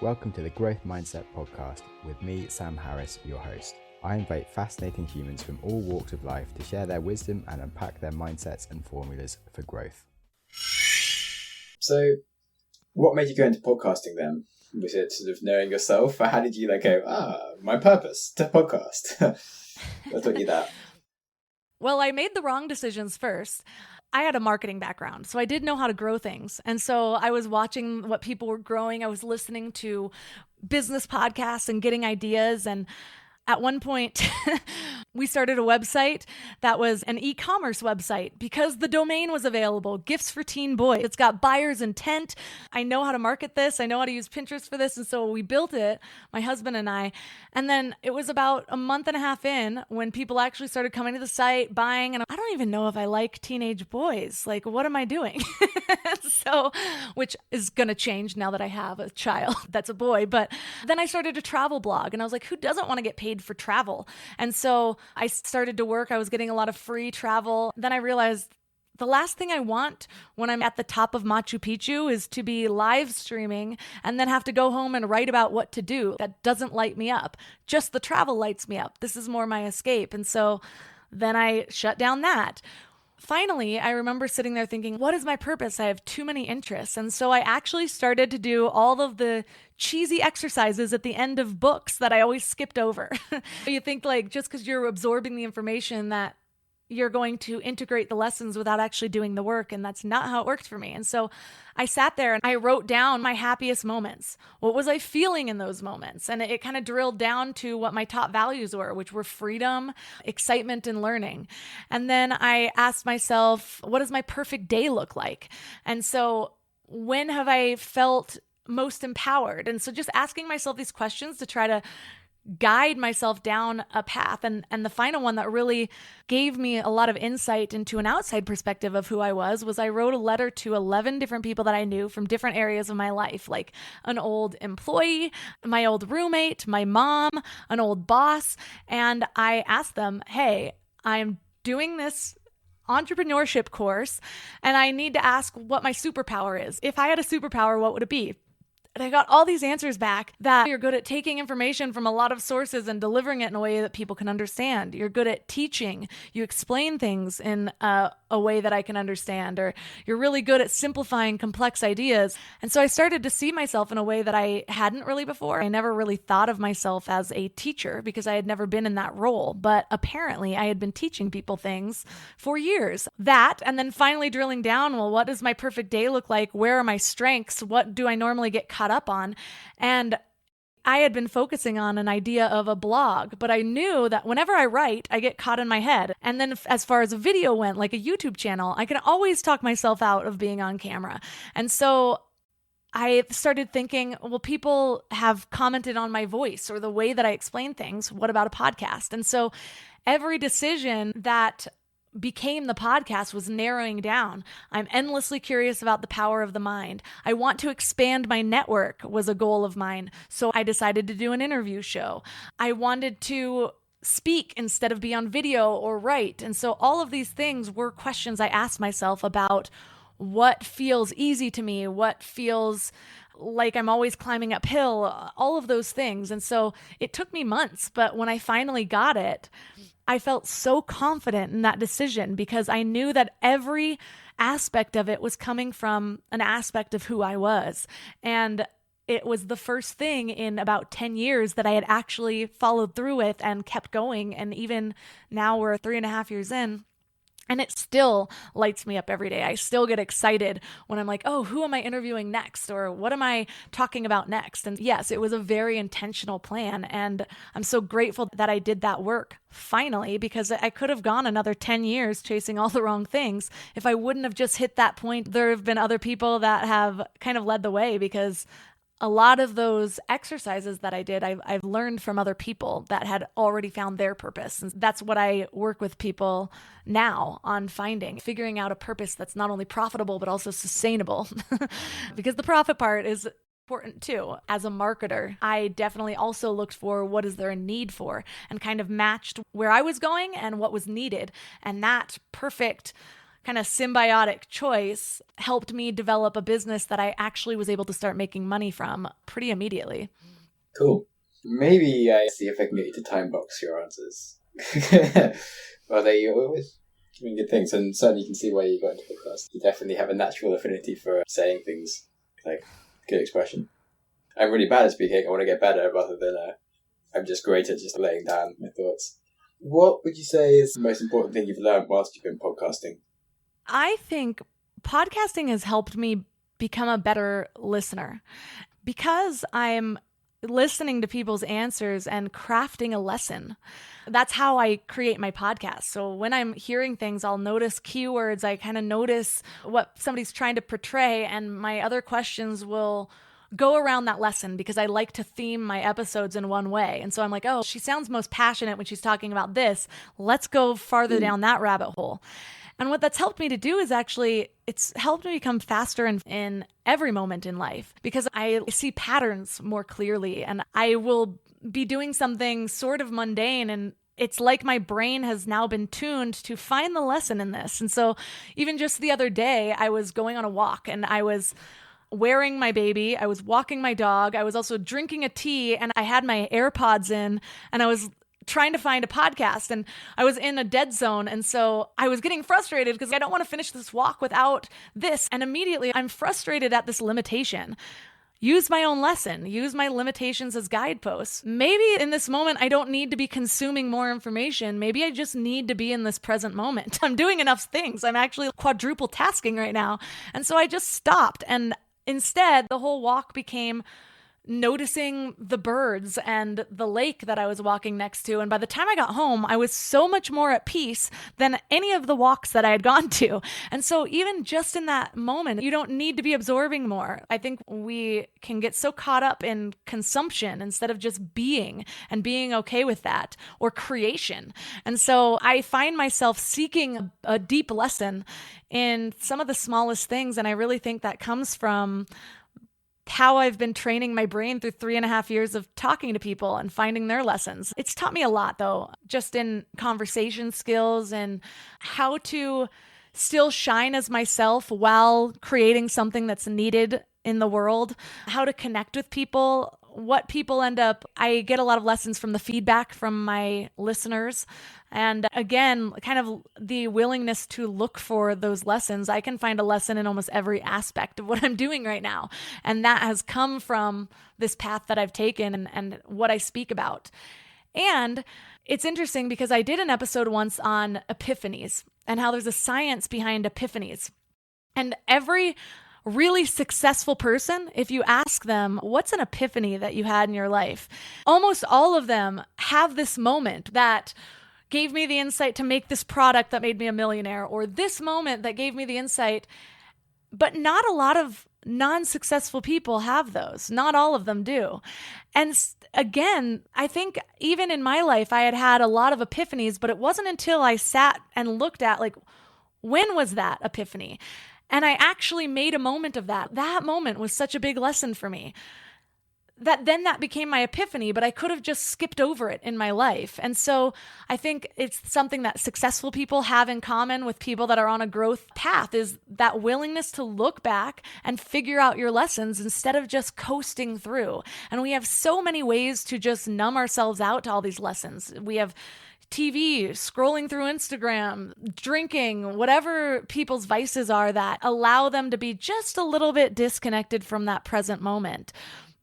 Welcome to the Growth Mindset Podcast with me, Sam Harris, your host. I invite fascinating humans from all walks of life to share their wisdom and unpack their mindsets and formulas for growth. So, what made you go into podcasting then? Was it sort of knowing yourself, or how did you go, my purpose to podcast? What taught you that? Well, I made the wrong decisions first. I had a marketing background, so I did know how to grow things. And so I was watching what people were growing. I was listening to business podcasts and getting ideas. And at one point, we started a website that was an e-commerce website because the domain was available, Gifts for Teen Boys. It's got buyer's intent. I know how to market this. I know how to use Pinterest for this. And so we built it, my husband and I. And then it was about a month and a half in when people actually started coming to the site, buying. And I don't even know if I like teenage boys. Like, what am I doing? So, which is going to change now that I have a child that's a boy. But then I started a travel blog and I was like, who doesn't want to get paid for travel? And so I started to work. I was getting a lot of free travel. Then I realized the last thing I want when I'm at the top of Machu Picchu is to be live streaming and then have to go home and write about what to do. That doesn't light me up. Just the travel lights me up. This is more my escape. And so then I shut down that. Finally, I remember sitting there thinking, what is my purpose? I have too many interests. And so I actually started to do all of the cheesy exercises at the end of books that I always skipped over. You think like just because you're absorbing the information that you're going to integrate the lessons without actually doing the work. And that's not how it worked for me. And so I sat there and I wrote down my happiest moments. What was I feeling in those moments? And it kind of drilled down to what my top values were, which were freedom, excitement, and learning. And then I asked myself, what does my perfect day look like? And so when have I felt most empowered? And so just asking myself these questions to try to guide myself down a path. And the final one that really gave me a lot of insight into an outside perspective of who I was I wrote a letter to 11 different people that I knew from different areas of my life, like an old employee, my old roommate, my mom, an old boss. And I asked them, hey, I'm doing this entrepreneurship course and I need to ask what my superpower is. If I had a superpower, what would it be? And I got all these answers back that you're good at taking information from a lot of sources and delivering it in a way that people can understand. You're good at teaching. You explain things in a way that I can understand, or you're really good at simplifying complex ideas. And so I started to see myself in a way that I hadn't really before. I never really thought of myself as a teacher because I had never been in that role. But apparently I had been teaching people things for years. That, and then finally drilling down, well, what does my perfect day look like? Where are my strengths? What do I normally get caught up on? And I had been focusing on an idea of a blog, but I knew that whenever I write, I get caught in my head. And then as far as a video went, like a YouTube channel, I can always talk myself out of being on camera. And so I started thinking, well, people have commented on my voice or the way that I explain things. What about a podcast? And so every decision that became the podcast was narrowing down. I'm endlessly curious about the power of the mind. I want to expand my network was a goal of mine. So I decided to do an interview show. I wanted to speak instead of be on video or write. And so all of these things were questions I asked myself about what feels easy to me, what feels like I'm always climbing uphill, all of those things. And so it took me months, but when I finally got it, I felt so confident in that decision because I knew that every aspect of it was coming from an aspect of who I was. And it was the first thing in about 10 years that I had actually followed through with and kept going. And even now we're 3.5 years in. And it still lights me up every day. I still get excited when I'm like, oh, who am I interviewing next? Or what am I talking about next? And yes, it was a very intentional plan. And I'm so grateful that I did that work finally, because I could have gone another 10 years chasing all the wrong things if I wouldn't have just hit that point. There have been other people that have kind of led the way because a lot of those exercises that I did, I've learned from other people that had already found their purpose. And that's what I work with people now on figuring out a purpose that's not only profitable, but also sustainable. Because the profit part is important too. As a marketer, I definitely also looked for what is there a need for and kind of matched where I was going and what was needed. And that perfect kind of symbiotic choice helped me develop a business that I actually was able to start making money from pretty immediately. Cool. Maybe I see if I can get you to time box your answers. Well, they always doing good things, and certainly you can see why you got into podcast. You definitely have a natural affinity for saying things like good expression. I'm really bad at speaking. I want to get better, rather than I'm just great at just laying down my thoughts. What would you say is the most important thing you've learned whilst you've been podcasting? I think podcasting has helped me become a better listener because I'm listening to people's answers and crafting a lesson. That's how I create my podcast. So when I'm hearing things, I'll notice keywords. I kind of notice what somebody's trying to portray, and my other questions will go around that lesson because I like to theme my episodes in one way. And so I'm like, oh, she sounds most passionate when she's talking about this. Let's go farther down that rabbit hole. And what that's helped me to do is actually, it's helped me become faster in every moment in life because I see patterns more clearly, and I will be doing something sort of mundane, and it's like my brain has now been tuned to find the lesson in this. And so even just the other day, I was going on a walk and I was wearing my baby, I was walking my dog, I was also drinking a tea, and I had my AirPods in, and I was trying to find a podcast, and I was in a dead zone. And so I was getting frustrated because I don't want to finish this walk without this. And immediately I'm frustrated at this limitation. Use my own lesson, use my limitations as guideposts. Maybe in this moment, I don't need to be consuming more information. Maybe I just need to be in this present moment. I'm doing enough things. I'm actually quadruple tasking right now. And so I just stopped. And instead, the whole walk became noticing the birds and the lake that I was walking next to. And by the time I got home, I was so much more at peace than any of the walks that I had gone to. And so even just in that moment, you don't need to be absorbing more. I think we can get so caught up in consumption instead of just being and being okay with that, or creation. And so I find myself seeking a deep lesson in some of the smallest things. And I really think that comes from how I've been training my brain through 3.5 years of talking to people and finding their lessons. It's taught me a lot, though, just in conversation skills and how to still shine as myself while creating something that's needed in the world, how to connect with people, what people end up. I get a lot of lessons from the feedback from my listeners. And again, kind of the willingness to look for those lessons. I can find a lesson in almost every aspect of what I'm doing right now. And that has come from this path that I've taken and what I speak about. And it's interesting because I did an episode once on epiphanies and how there's a science behind epiphanies. And every really successful person, if you ask them, what's an epiphany that you had in your life? Almost all of them have this moment that gave me the insight to make this product that made me a millionaire, or this moment that gave me the insight. But not a lot of non-successful people have those. Not all of them do. And again, I think even in my life, I had a lot of epiphanies, but it wasn't until I sat and looked at, like, when was that epiphany? And I actually made a moment of that. That moment was such a big lesson for me. That became my epiphany, but I could have just skipped over it in my life. And so I think it's something that successful people have in common with people that are on a growth path, is that willingness to look back and figure out your lessons instead of just coasting through. And we have so many ways to just numb ourselves out to all these lessons. We have TV, scrolling through Instagram, drinking, whatever people's vices are that allow them to be just a little bit disconnected from that present moment.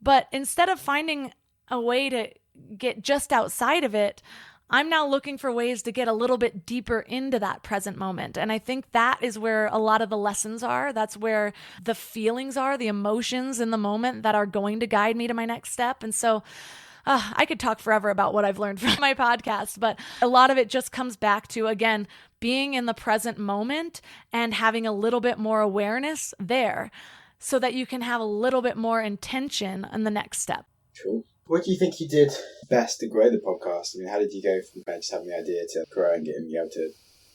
But instead of finding a way to get just outside of it, I'm now looking for ways to get a little bit deeper into that present moment. And I think that is where a lot of the lessons are. That's where the feelings are, the emotions in the moment that are going to guide me to my next step. And so I could talk forever about what I've learned from my podcast, but a lot of it just comes back to, again, being in the present moment and having a little bit more awareness there, so that you can have a little bit more intention in the next step. Cool. What do you think you did best to grow the podcast? I mean, how did you go from just having the idea to grow and getting able to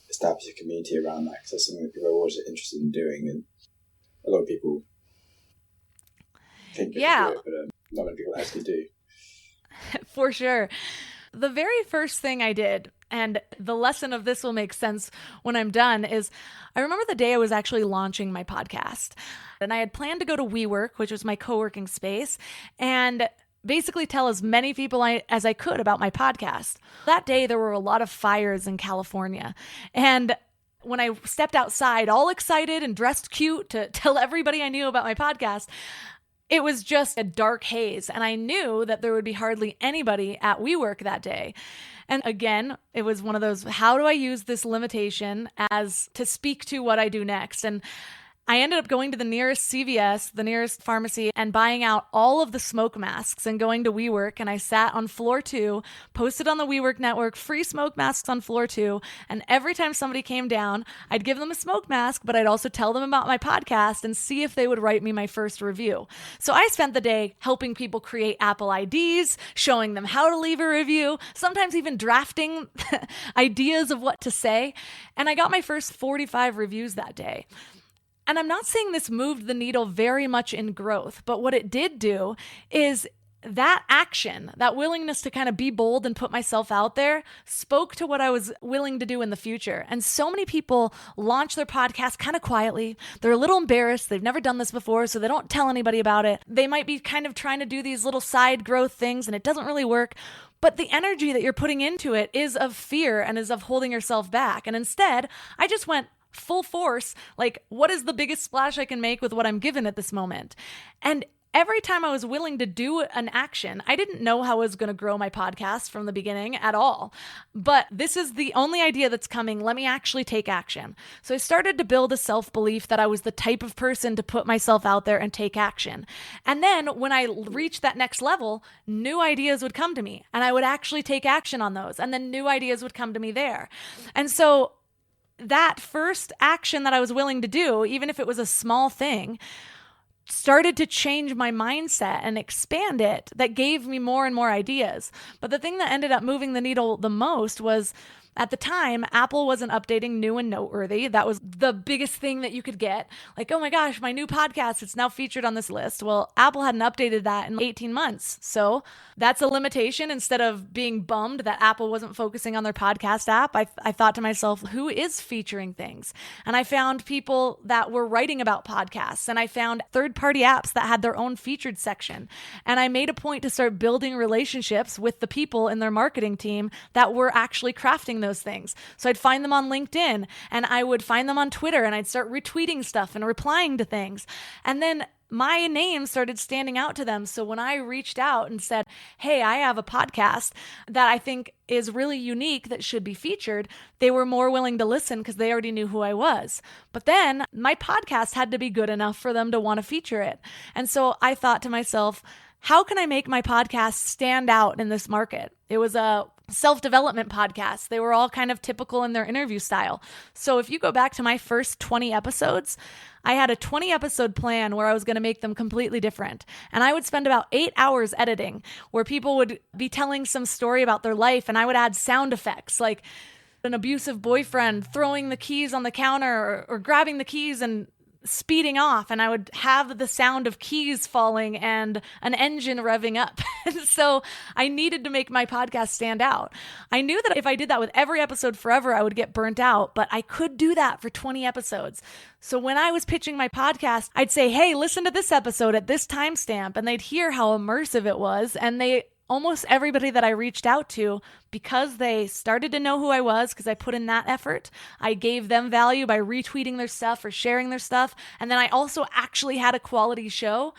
establish a community around that? Because that's something that people are always interested in doing, and a lot of people think they can do it, but not many people actually do. For sure. The very first thing I did, And the lesson of this will make sense when I'm done is I remember the day I was actually launching my podcast. And I had planned to go to WeWork, which was my co-working space, and basically tell as many people as I could about my podcast. That day, there were a lot of fires in California. And when I stepped outside, all excited and dressed cute to tell everybody I knew about my podcast, it was just a dark haze. And I knew that there would be hardly anybody at WeWork that day. And again, it was one of those, how do I use this limitation as to speak to what I do next? And I ended up going to the nearest CVS, the nearest pharmacy, and buying out all of the smoke masks and going to WeWork. And I sat on floor 2, posted on the WeWork network, free smoke masks on floor 2. And every time somebody came down, I'd give them a smoke mask, but I'd also tell them about my podcast and see if they would write me my first review. So I spent the day helping people create Apple IDs, showing them how to leave a review, sometimes even drafting ideas of what to say. And I got my first 45 reviews that day. And I'm not saying this moved the needle very much in growth, but what it did do is that action, that willingness to kind of be bold and put myself out there, spoke to what I was willing to do in the future. And so many people launch their podcast kind of quietly. They're a little embarrassed. They've never done this before, so they don't tell anybody about it. They might be kind of trying to do these little side growth things, and it doesn't really work. But the energy that you're putting into it is of fear and is of holding yourself back. And instead, I just went full force, like, what is the biggest splash I can make with what I'm given at this moment? And every time I was willing to do an action, I didn't know how I was going to grow my podcast from the beginning at all. But this is the only idea that's coming. Let me actually take action. So I started to build a self-belief that I was the type of person to put myself out there and take action. And then when I reached that next level, new ideas would come to me and I would actually take action on those. And then new ideas would come to me there. And so that first action that I was willing to do, even if it was a small thing, started to change my mindset and expand it. That gave me more and more ideas. But the thing that ended up moving the needle the most was, at the time, Apple wasn't updating new and noteworthy. That was the biggest thing that you could get. Like, oh my gosh, my new podcast, it's now featured on this list. Well, Apple hadn't updated that in 18 months. So that's a limitation. Instead of being bummed that Apple wasn't focusing on their podcast app, I thought to myself, who is featuring things? And I found people that were writing about podcasts. And I found third-party apps that had their own featured section. And I made a point to start building relationships with the people in their marketing team that were actually crafting those things. So I'd find them on LinkedIn and I would find them on Twitter and I'd start retweeting stuff and replying to things. And then my name started standing out to them. So when I reached out and said, hey, I have a podcast that I think is really unique that should be featured, they were more willing to listen because they already knew who I was. But then my podcast had to be good enough for them to want to feature it. And so I thought to myself, how can I make my podcast stand out in this market? It was a self-development podcast. They were all kind of typical in their interview style. So if you go back to my first 20 episodes, I had a 20 episode plan where I was going to make them completely different. And I would spend about 8 hours editing, where people would be telling some story about their life and I would add sound effects like an abusive boyfriend throwing the keys on the counter or grabbing the keys and speeding off, and I would have the sound of keys falling and an engine revving up. So I needed to make my podcast stand out. I knew that if I did that with every episode forever, I would get burnt out, but I could do that for 20 episodes. So when I was pitching my podcast, I'd say, hey, listen to this episode at this timestamp, and they'd hear how immersive it was, and almost everybody that I reached out to, because they started to know who I was, because I put in that effort, I gave them value by retweeting their stuff or sharing their stuff. And then I also actually had a quality show.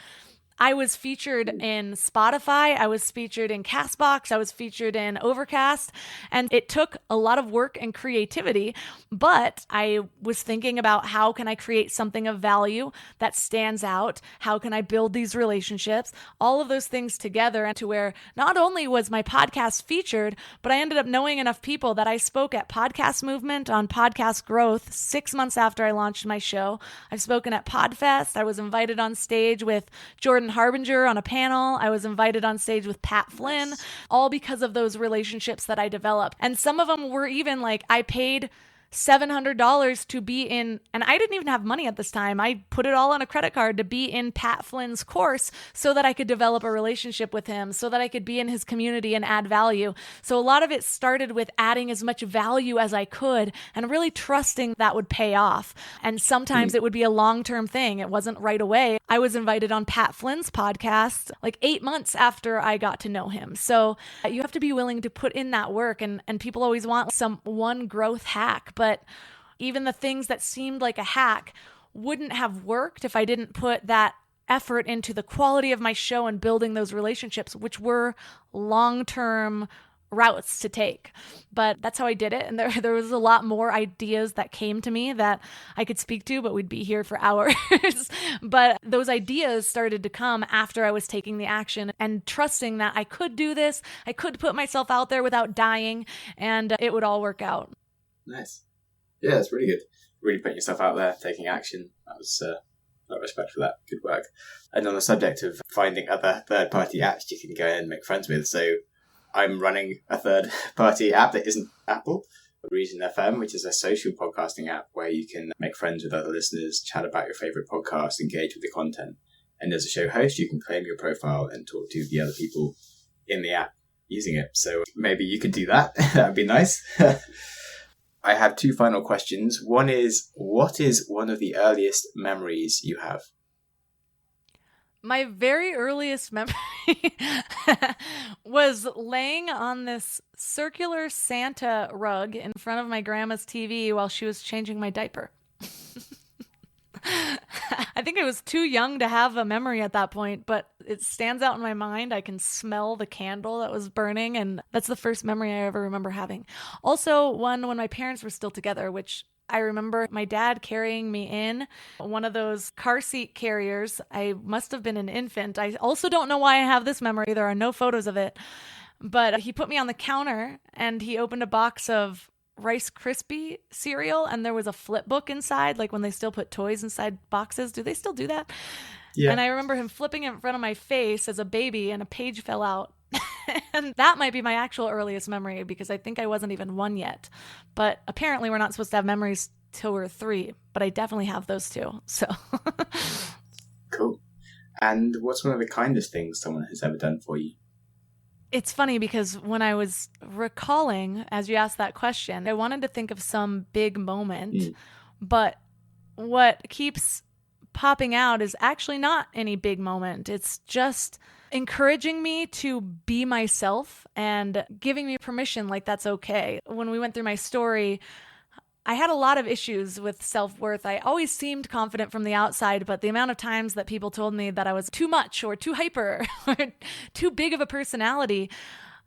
I was featured in Spotify, I was featured in Castbox, I was featured in Overcast, and it took a lot of work and creativity, but I was thinking about how can I create something of value that stands out? How can I build these relationships? All of those things together, and to where not only was my podcast featured, but I ended up knowing enough people that I spoke at Podcast Movement on podcast growth 6 months after I launched my show. I've spoken at Podfest. I was invited on stage with Jordan Harbinger on a panel. I was invited on stage with Pat Flynn, all because of those relationships that I developed. And some of them were even like, I paid $700 to be in, and I didn't even have money at this time. I put it all on a credit card to be in Pat Flynn's course so that I could develop a relationship with him, so that I could be in his community and add value. So a lot of it started with adding as much value as I could and really trusting that would pay off. And sometimes it would be a long-term thing. It wasn't right away. I was invited on Pat Flynn's podcast like 8 months after I got to know him. So you have to be willing to put in that work, and people always want some one growth hack, but even the things that seemed like a hack wouldn't have worked if I didn't put that effort into the quality of my show and building those relationships, which were long-term routes to take. But that's how I did it. And there was a lot more ideas that came to me that I could speak to, but we'd be here for hours. But those ideas started to come after I was taking the action and trusting that I could do this. I could put myself out there without dying, and it would all work out. Nice. Yeah, that's really good. Really putting yourself out there, taking action. That was a lot of respect for that. Good work. And on the subject of finding other third-party apps you can go in and make friends with, so I'm running a third-party app that isn't Apple, Reason FM, which is a social podcasting app where you can make friends with other listeners, chat about your favourite podcast, engage with the content. And as a show host, you can claim your profile and talk to the other people in the app using it. So maybe you could do that. That would be nice. I have two final questions. One is, what is one of the earliest memories you have? My very earliest memory was laying on this circular Santa rug in front of my grandma's TV while she was changing my diaper. I think I was too young to have a memory at that point, but it stands out in my mind. I can smell the candle that was burning, and that's the first memory I ever remember having. Also, one when my parents were still together, which I remember my dad carrying me in one of those car seat carriers. I must have been an infant. I also don't know why I have this memory. There are no photos of it. But he put me on the counter and he opened a box of Rice Krispie cereal, and there was a flip book inside, like when they still put toys inside boxes. Do they still do that? Yeah. And I remember him flipping it in front of my face as a baby, and a page fell out. And that might be my actual earliest memory, because I think I wasn't even 1 yet. But apparently we're not supposed to have memories till we're 3, but I definitely have those two. So cool. And what's one of the kindest things someone has ever done for you? It's funny because when I was recalling, as you asked that question, I wanted to think of some big moment, but what keeps popping out is actually not any big moment. It's just encouraging me to be myself and giving me permission, like that's okay. When we went through my story, I had a lot of issues with self-worth. I always seemed confident from the outside, but the amount of times that people told me that I was too much or too hyper or too big of a personality,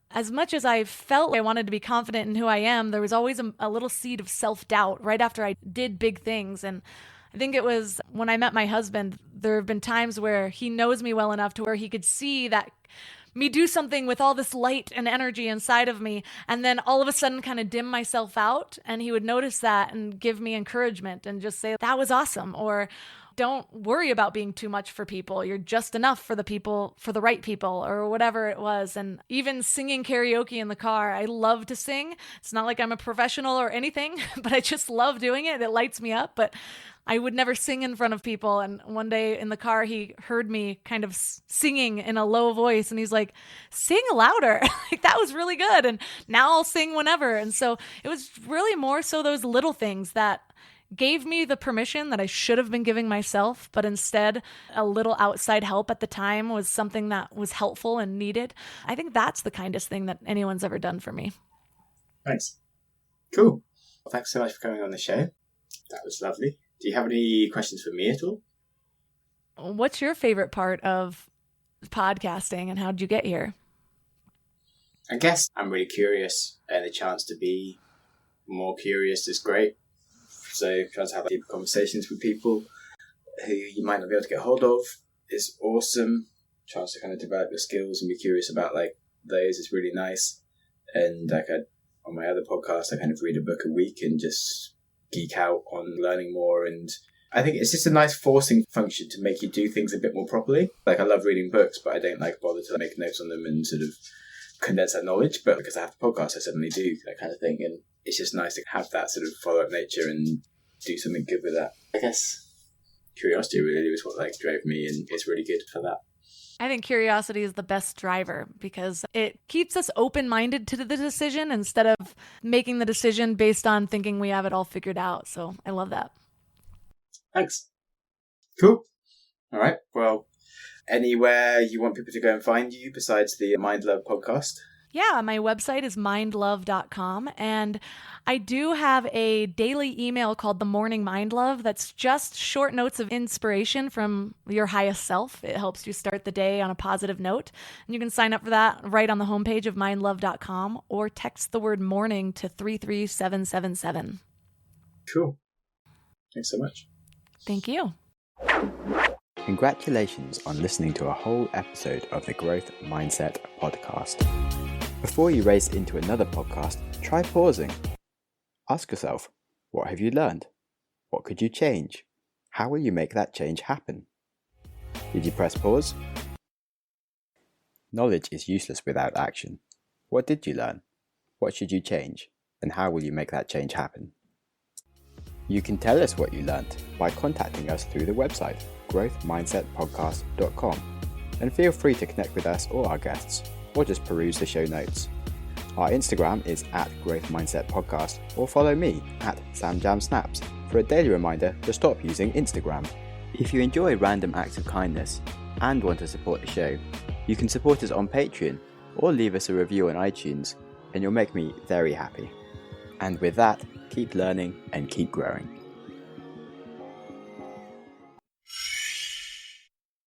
as much as I felt I wanted to be confident in who I am, there was always a little seed of self-doubt right after I did big things. And I think it was when I met my husband, there have been times where he knows me well enough to where he could see that me do something with all this light and energy inside of me, and then all of a sudden kind of dim myself out, and he would notice that and give me encouragement and just say, that was awesome, or don't worry about being too much for people. You're just enough for the people, for the right people, or whatever it was. And even singing karaoke in the car, I love to sing. It's not like I'm a professional or anything, but I just love doing it. It lights me up, but I would never sing in front of people. And one day in the car, he heard me kind of singing in a low voice, and he's like, sing louder. Like, that was really good. And now I'll sing whenever. And so it was really more so those little things that gave me the permission that I should have been giving myself, but instead a little outside help at the time was something that was helpful and needed. I think that's the kindest thing that anyone's ever done for me. Thanks. Cool. Well, thanks so much for coming on the show. That was lovely. Do you have any questions for me at all? What's your favorite part of podcasting, and how did you get here? I guess I'm really curious, and the chance to be more curious is great. So trying to have deeper conversations with people who you might not be able to get hold of is awesome. Chance to kind of develop your skills and be curious about like those is really nice. And like on my other podcast, I kind of read a book a week and just geek out on learning more. And I think it's just a nice forcing function to make you do things a bit more properly. Like, I love reading books, but I don't like bother to make notes on them and sort of condense that knowledge. But because I have the podcast, I suddenly do that kind of thing. And it's just nice to have that sort of follow-up nature and do something good with that. I guess curiosity really was what drove me, and it's really good for that. I think curiosity is the best driver because it keeps us open-minded to the decision instead of making the decision based on thinking we have it all figured out. So I love that. Thanks. Cool. All right. Well, anywhere you want people to go and find you besides the Mind Love podcast? Yeah, my website is mindlove.com, and I do have a daily email called The Morning Mind Love that's just short notes of inspiration from your highest self. It helps you start the day on a positive note, and you can sign up for that right on the homepage of mindlove.com or text the word morning to 33777. Cool. Thanks so much. Thank you. Congratulations on listening to a whole episode of the Growth Mindset podcast. Before you race into another podcast, try pausing. Ask yourself, what have you learned? What could you change? How will you make that change happen? Did you press pause? Knowledge is useless without action. What did you learn? What should you change? And how will you make that change happen? You can tell us what you learned by contacting us through the website, growthmindsetpodcast.com, and feel free to connect with us or our guests, or just peruse the show notes. Our Instagram is @growthmindsetpodcast, or follow me @samjamsnaps for a daily reminder to stop using Instagram. If you enjoy random acts of kindness and want to support the show, you can support us on Patreon or leave us a review on iTunes, and you'll make me very happy. And with that, keep learning and keep growing.